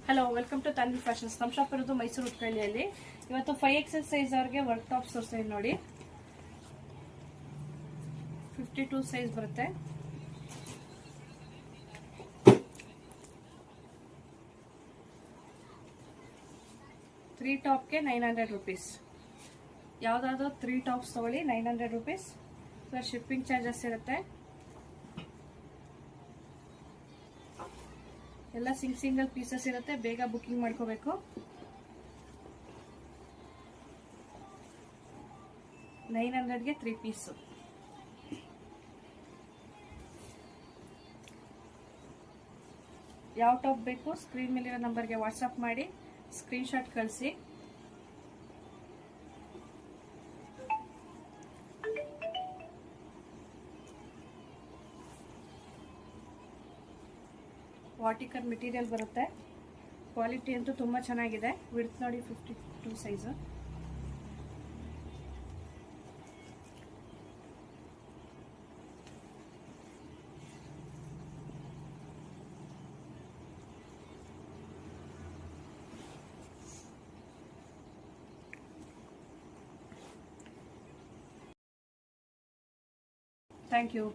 Hello, welcome to Tanvi fashions. ನಮ್ಮ shop ಇರೋದು ಮೈಸೂರು ಉತ್ಕಳ್ಳಿಯಲ್ಲಿ. ಇವತ್ತು 5XL ಸೈಜ್ ಅವ್ರಿಗೆ ವರ್ಕ್ ಟಾಪ್ ತೋರಿಸ್ತೀನಿ ನೋಡಿ. 52 ಸೈಜ್ ಬರುತ್ತೆ. ತ್ರೀ ಟಾಪ್ಗೆ 900 ರುಪೀಸ್. ಯಾವುದಾದ್ರೂ 3 ಟಾಪ್ಸ್ ತಗೊಳ್ಳಿ 900 ರುಪೀಸ್. ಪ್ಲಸ್ ಶಿಪ್ಪಿಂಗ್ ಚಾರ್ಜಸ್ ಇರುತ್ತೆ. ಎಲ್ಲ ಸಿಂಗಲ್ ಪೀಸಸ್ ಇರುತ್ತೆ, ಬೇಗ ಬುಕಿಂಗ್ ಮಾಡ್ಕೋಬೇಕು. $900ಗೆ 3 ಪೀಸು. ಯಾವ ಟಾಪ್ ಬೇಕು ಸ್ಕ್ರೀನ್ ಮೇಲಿರೋ ನಂಬರ್ಗೆ ವಾಟ್ಸಪ್ ಮಾಡಿ ಸ್ಕ್ರೀನ್ಶಾಟ್ ಕಳಿಸಿ. ವಾಟಿಕರ್ ಮೆಟೀರಿಯಲ್ ಬರುತ್ತೆ. ಕ್ವಾಲಿಟಿ ಅಂತೂ ತುಂಬ ಚೆನ್ನಾಗಿದೆ. ವಿಡ್ತ್ ನೋಡಿ 52 ಸೈಜು. Thank you.